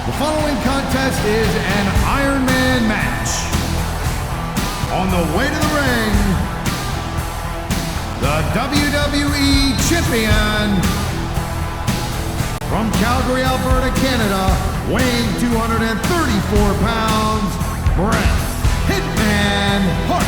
The following contest is an Iron Man match. On the way to the ring, the WWE Champion from Calgary, Alberta, Canada, weighing 234 pounds, Bret Hitman Hart.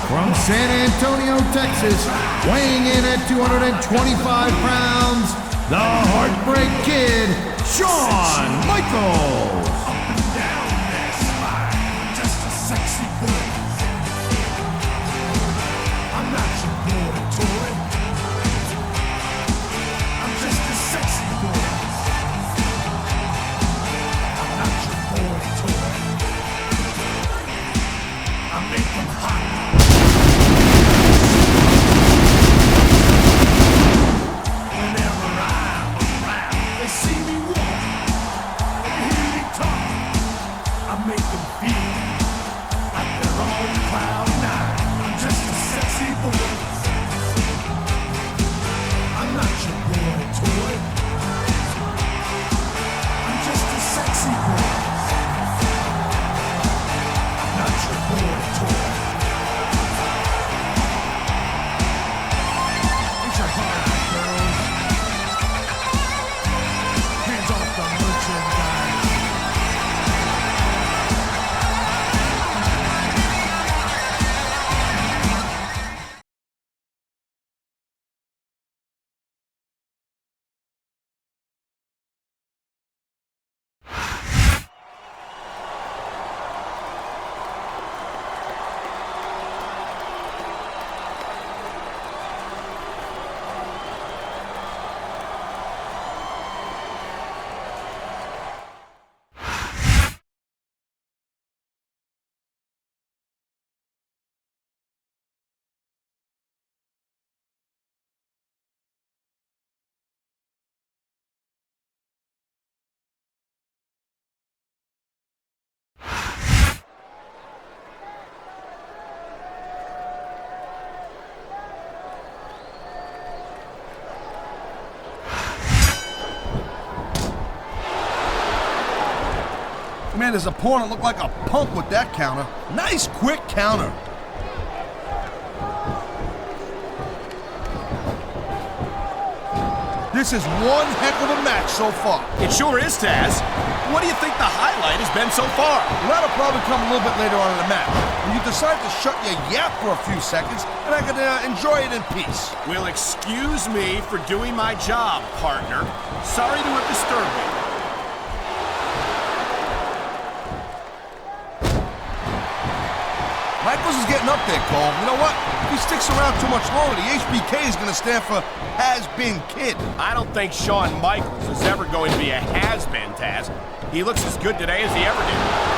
From San Antonio, Texas, weighing in at 225 pounds, the Heartbreak Kid, Shawn Michaels. Up and down that slide, just a sexy boy. I'm not your boy toy. I'm just a sexy boy. I'm not your boy toy. I make them hot. Man, his opponent looked like a punk with that counter. Nice, quick counter. This is one heck of a match so far. It sure is, Taz. What do you think the highlight has been so far? Well, that'll probably come a little bit later on in the match. When you decide to shut your yap for a few seconds, and I can enjoy it in peace. Well, excuse me for doing my job, partner. Sorry to have disturbed you. Michaels is getting up there, Cole. You know what? If he sticks around too much longer, the HBK is going to stand for Has-Been Kid. I don't think Shawn Michaels is ever going to be a has-been, Taz. He looks as good today as he ever did.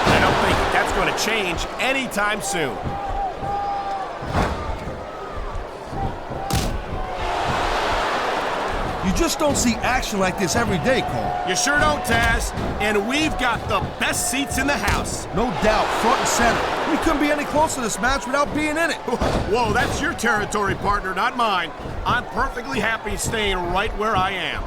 And I don't think that's going to change anytime soon. You just don't see action like this every day, Cole. You sure don't, Taz. And we've got the best seats in the house. No doubt, front and center. We couldn't be any closer to this match without being in it. Whoa, that's your territory, partner, not mine. I'm perfectly happy staying right where I am.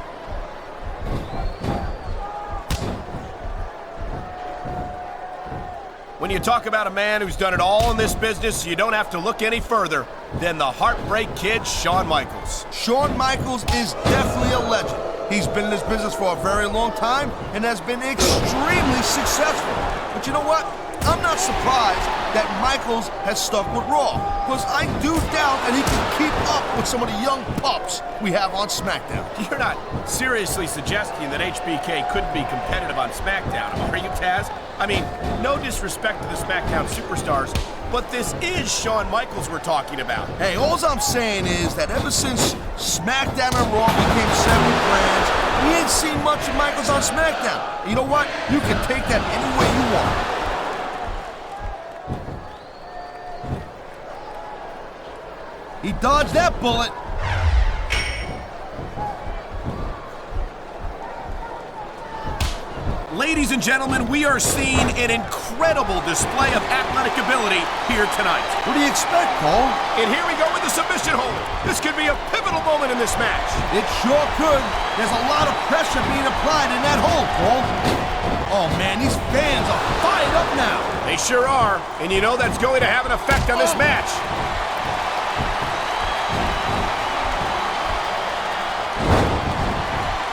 When you talk about a man who's done it all in this business, you don't have to look any further than the Heartbreak Kid, Shawn Michaels. Shawn Michaels is definitely a legend. He's been in this business for a very long time and has been extremely successful. But you know what? I'm not surprised that Michaels has stuck with Raw, because I do doubt that he can keep up with some of the young pups we have on SmackDown. You're not seriously suggesting that HBK couldn't be competitive on SmackDown, are you, Taz? I mean, no disrespect to the SmackDown superstars, but this is Shawn Michaels we're talking about. Hey, all I'm saying is that ever since SmackDown and Raw became separate brands, we ain't seen much of Michaels on SmackDown. You know what? You can take that any way you want. He dodged that bullet. Ladies and gentlemen, we are seeing an incredible display of athletic ability here tonight. What do you expect, Cole? And here we go with the submission hold. This could be a pivotal moment in this match. It sure could. There's a lot of pressure being applied in that hold, Cole. Oh, man, these fans are fired up now. They sure are, and you know that's going to have an effect on this match.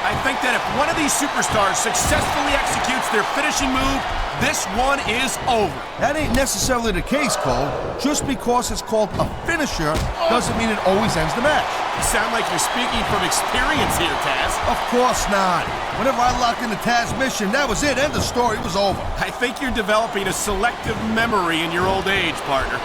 I think that if one of these superstars successfully executes their finishing move, this one is over. That ain't necessarily the case, Cole. Just because it's called a finisher doesn't mean it always ends the match. You sound like you're speaking from experience here, Taz. Of course not. Whenever I locked into Taz mission, that was it. End of story. It was over. I think you're developing a selective memory in your old age, partner.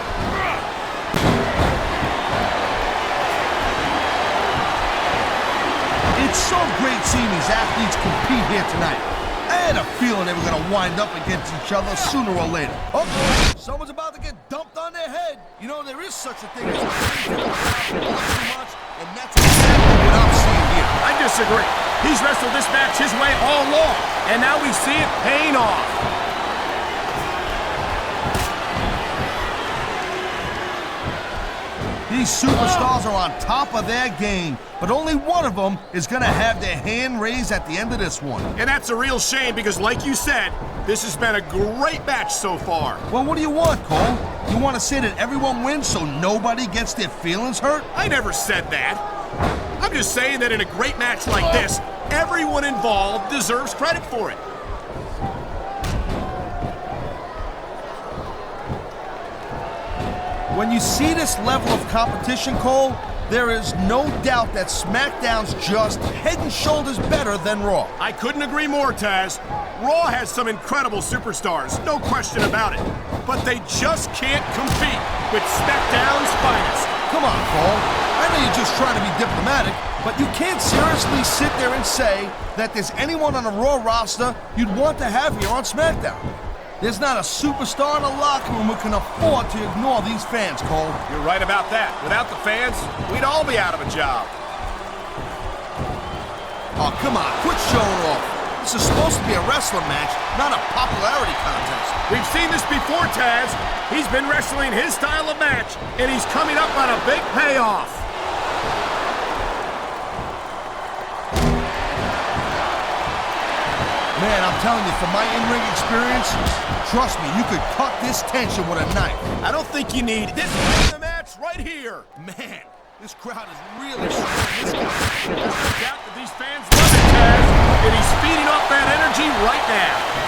It's so great seeing these athletes compete here tonight. I had a feeling they were going to wind up against each other sooner or later. Oh, someone's about to get dumped on their head. You know, there is such a thing as too much, and that's exactly what I'm seeing here. I disagree. He's wrestled this match his way all along, and now we see it paying off. These superstars are on top of their game, but only one of them is going to have their hand raised at the end of this one. And that's a real shame because, like you said, this has been a great match so far. Well, what do you want, Cole? You want to say that everyone wins so nobody gets their feelings hurt? I never said that. I'm just saying that in a great match like this, everyone involved deserves credit for it. When you see this level of competition, Cole, there is no doubt that SmackDown's just head and shoulders better than Raw. I couldn't agree more, Taz. Raw has some incredible superstars, no question about it. But they just can't compete with SmackDown's finest. Come on, Cole. I know you're just trying to be diplomatic, but you can't seriously sit there and say that there's anyone on the Raw roster you'd want to have here on SmackDown. There's not a superstar in the locker room who can afford to ignore these fans, Cole. You're right about that. Without the fans, we'd all be out of a job. Oh, come on, quit showing off. This is supposed to be a wrestling match, not a popularity contest. We've seen this before, Taz. He's been wrestling his style of match, and he's coming up on a big payoff. Man, I'm telling you, from my in-ring experience, trust me, you could cut this tension with a knife. I don't think you need this in the match right here. Man, this crowd is really strong. This guy. There's no doubt that these fans love it, Taz, and he's feeding off that energy right now.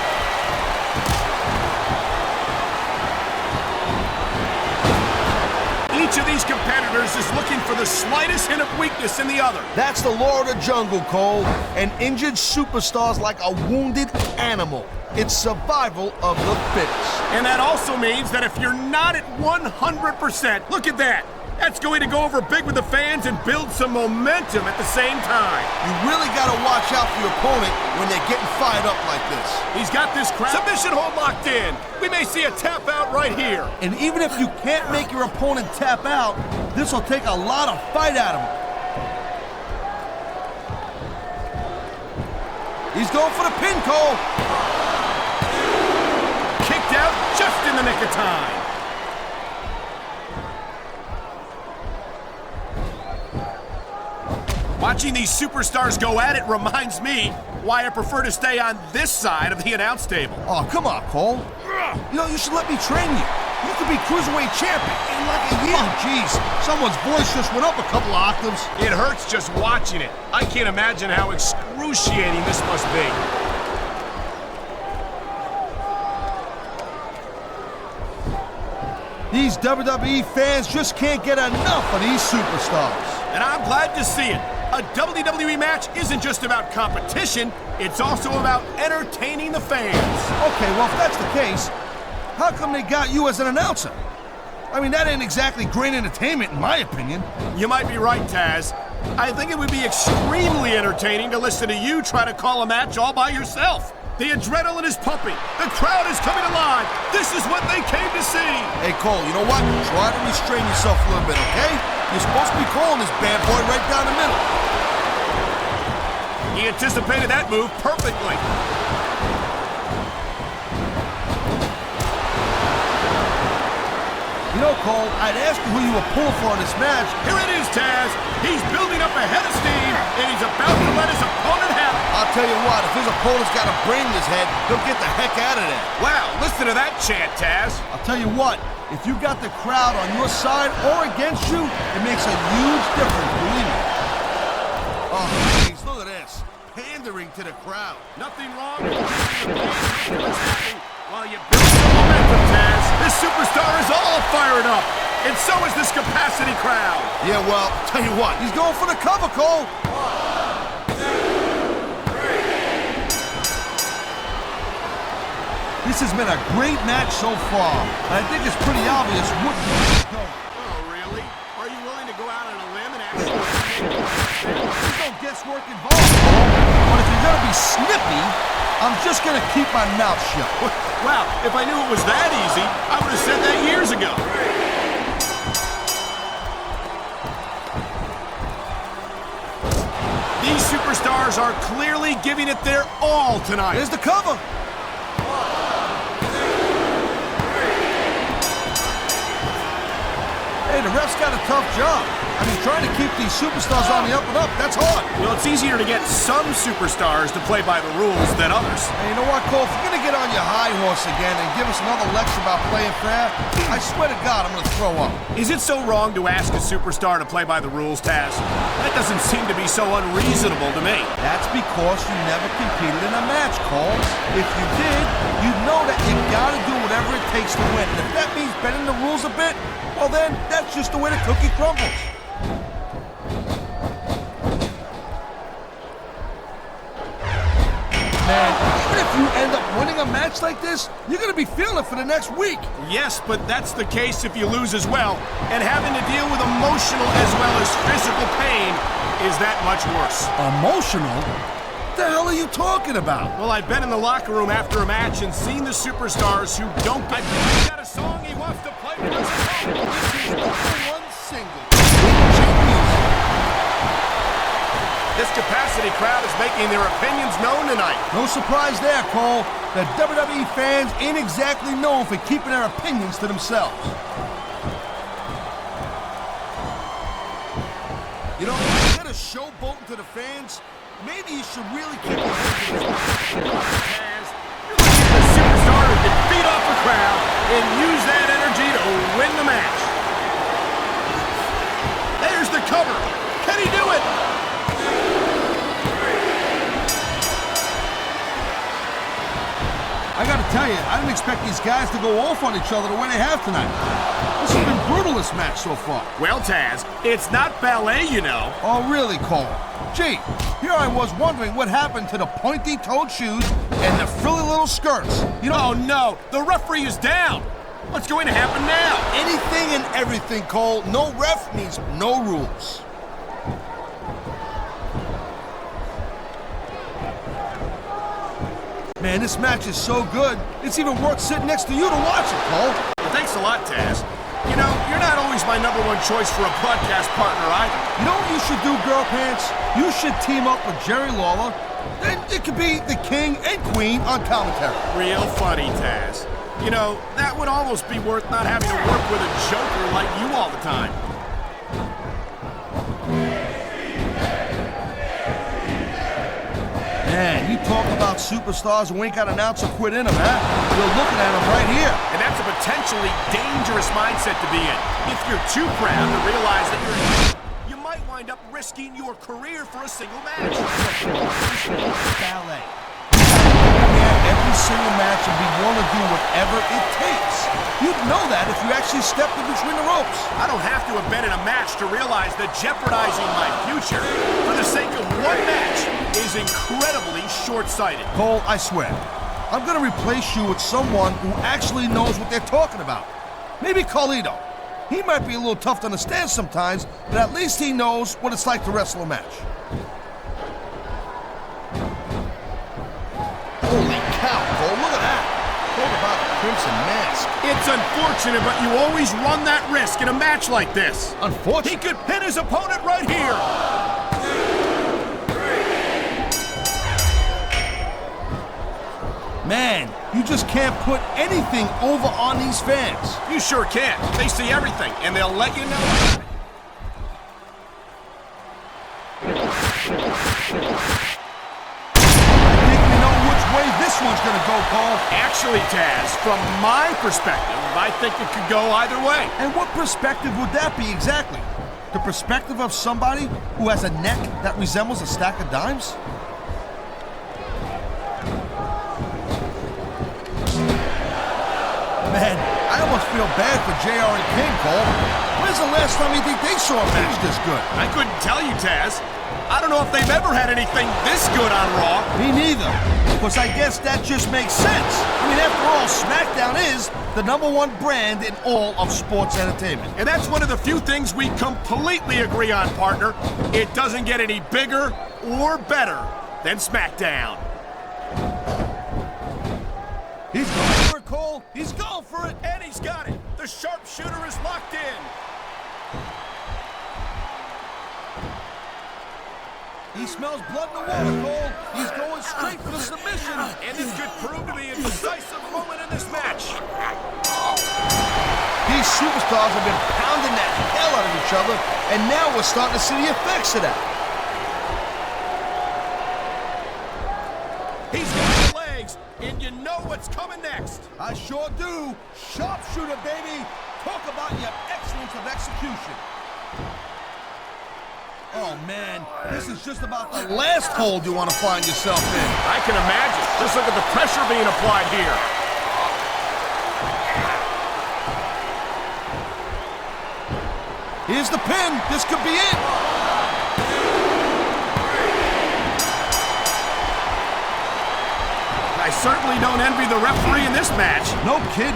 Each of these competitors is looking for the slightest hint of weakness in the other. That's the law of the jungle, Cole. An injured superstar's like a wounded animal. It's survival of the fittest. And that also means that if you're not at 100%, look at that. That's going to go over big with the fans and build some momentum at the same time. You really got to watch out for your opponent when they're getting fired up like this. He's got this crowd submission hold locked in. We may see a tap out right here. And even if you can't make your opponent tap out, this will take a lot of fight out of him. He's going for the pin, Cole. Kicked out just in the nick of time. Watching these superstars go at it reminds me why I prefer to stay on this side of the announce table. Oh, come on, Cole. You know, you should let me train you. You could be Cruiserweight champion in like a year. Oh, jeez. Someone's voice just went up a couple of octaves. It hurts just watching it. I can't imagine how excruciating this must be. These WWE fans just can't get enough of these superstars. And I'm glad to see it. A WWE match isn't just about competition, it's also about entertaining the fans. Okay, well, if that's the case, how come they got you as an announcer? I mean, that ain't exactly great entertainment, in my opinion. You might be right, Taz. I think it would be extremely entertaining to listen to you try to call a match all by yourself. The adrenaline is pumping. The crowd is coming alive. This is what they came to see. Hey, Cole, you know what? Try to restrain yourself a little bit, okay? You're supposed to be calling this bad boy right down the middle. He anticipated that move perfectly. You know, Cole, I'd ask you who you were pulling for in this match. Here it is, Taz. He's building up a head of steam, and he's about to let his opponent have it. I'll tell you what, if his opponent's got a brain in his head, he'll get the heck out of there. Wow, listen to that chant, Taz. I'll tell you what, if you got the crowd on your side or against you, it makes a huge difference, believe me. Oh, jeez, look at this. Pandering to the crowd. Nothing wrong with keeping your happy while you build some momentum, Taz. This superstar is all fired up, and so is this capacity crowd. Yeah, well, tell you what, he's going for the cover, Cole. 1, 2, 3. This has been a great match so far. I think it's pretty obvious what go. Oh, really? Are you willing to go out on a limb and actually... There's no guesswork involved, Cole. But if you're gonna be snippy, I'm just gonna keep my mouth shut. Wow, if I knew it was that easy, I would have said that years ago. These superstars are clearly giving it their all tonight. There's the cover. Hey, the ref's got a tough job. I mean, trying to keep these superstars on the up and up, that's hard. Well, it's easier to get some superstars to play by the rules than others. Hey, you know what, Cole? If you're gonna get on your high horse again and give us another lecture about playing fair, I swear to God, I'm gonna throw up. Is it so wrong to ask a superstar to play by the rules, Taz? That doesn't seem to be so unreasonable to me. That's because you never competed in a match, Cole. If you did, you'd know that you gotta do whatever it takes to win. And if that means bending the rules a bit, well then, that's just the way the cookie crumbles. Man, even if you end up winning a match like this, you're gonna be feeling it for the next week. Yes, but that's the case if you lose as well. And having to deal with emotional as well as physical pain is that much worse. Emotional? What the hell are you talking about? Well, I've been in the locker room after a match and seen the superstars who don't... I think he's got a song he wants to play for us. This is #1 single. This capacity crowd is making their opinions known tonight. No surprise there, Cole. The WWE fans ain't exactly known for keeping their opinions to themselves. You know, instead of showboating to the fans, maybe you should really keep your hands to this. You're looking at a superstar who can beat off the crowd and use that energy to win the match. There's the cover. Can he do it? I gotta tell you, I didn't expect these guys to go off on each other the way they have tonight. This has been brutal, this match so far. Well, Taz, it's not ballet, you know. Oh, really, Cole? Gee, here I was wondering what happened to the pointy-toed shoes and the frilly little skirts. You know, oh no, the referee is down. What's going to happen now? Anything and everything, Cole. No ref means no rules. Man, this match is so good, it's even worth sitting next to you to watch it, Cole. Well, thanks a lot, Taz. You know, you're not always my #1 choice for a broadcast partner either. You know what you should do, Girl Pants? You should team up with Jerry Lawler. Then it could be the king and queen on commentary. Real funny, Taz. You know, that would almost be worth not having to work with a joker like you all the time. Man, you talk about superstars who ain't got an ounce of quit in them, huh? You're looking at them right here. And that's a potentially dangerous mindset to be in. If you're too proud to realize that you might wind up risking your career for a single match. Ballet. You gotta go in there every single match and be willing to do whatever it takes. You'd know that if you actually stepped in between the ropes. I don't have to have been in a match to realize that jeopardizing my future for the sake of one match is incredibly short-sighted. Cole, I swear, I'm gonna replace you with someone who actually knows what they're talking about. Maybe Carlito. He might be a little tough to understand sometimes, but at least he knows what it's like to wrestle a match. Holy cow, Cole, look at that. Talk about the Crimson Mask. It's unfortunate, but you always run that risk in a match like this. Unfortunate? He could pin his opponent right here. Man, you just can't put anything over on these fans. You sure can. They see everything, and they'll let you know. I think we know which way this one's gonna go, Cole. Actually, Taz, from my perspective, I think it could go either way. And what perspective would that be exactly? The perspective of somebody who has a neck that resembles a stack of dimes? Man, I almost feel bad for JR and King, Cole. When's the last time you think they saw a match this good? I couldn't tell you, Taz. I don't know if they've ever had anything this good on Raw. Me neither. Because I guess that just makes sense. I mean, after all, Smackdown is the #1 brand in all of sports entertainment. And that's one of the few things we completely agree on, partner. It doesn't get any bigger or better than Smackdown. He's going for it, Cole. He's going for it. And he's got it. The sharpshooter is locked in. He smells blood in the water, Cole. He's going straight for the submission. And this could prove to be a decisive moment in this match. These superstars have been pounding the hell out of each other, and now we're starting to see the effects of that. He's got the legs, and you know what's coming next. I sure do. Sharpshooter, baby. Talk about your excellence of execution. Oh, man. This is just about the last hold you want to find yourself in. I can imagine. Just look at the pressure being applied here. Here's the pin. This could be it. I certainly don't envy the referee in this match. No kid.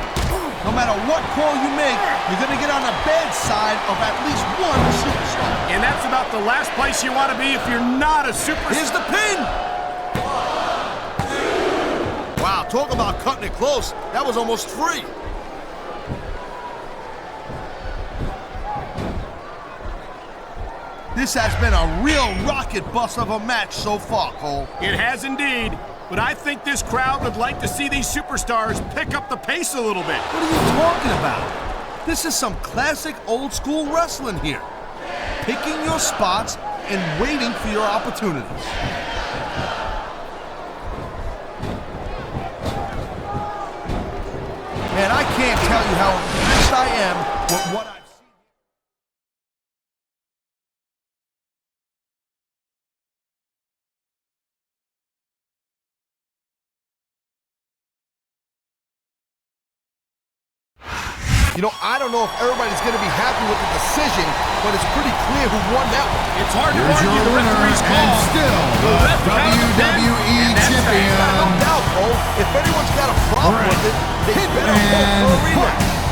No matter what call you make, you're going to get on the bad side of at least one superstar. And that's about the last place you want to be if you're not a superstar. Here's the pin. Wow, talk about cutting it close. That was almost free. This has been a real rocket bust of a match so far, Cole. It has indeed. But I think this crowd would like to see these superstars pick up the pace a little bit. What are you talking about? This is some classic old school wrestling here. Picking your spots and waiting for your opportunities. Man, I can't tell you how impressed I am with what I've seen. You know, I don't know if everybody's going to be happy with the decision, but it's pretty clear who won that one. It's hard to Here's argue your the winner referee's and call. still The the ref counted the pin, WWE and that's champion, No doubt, Cole. If anyone's got a problem with it, they better hope for a rematch.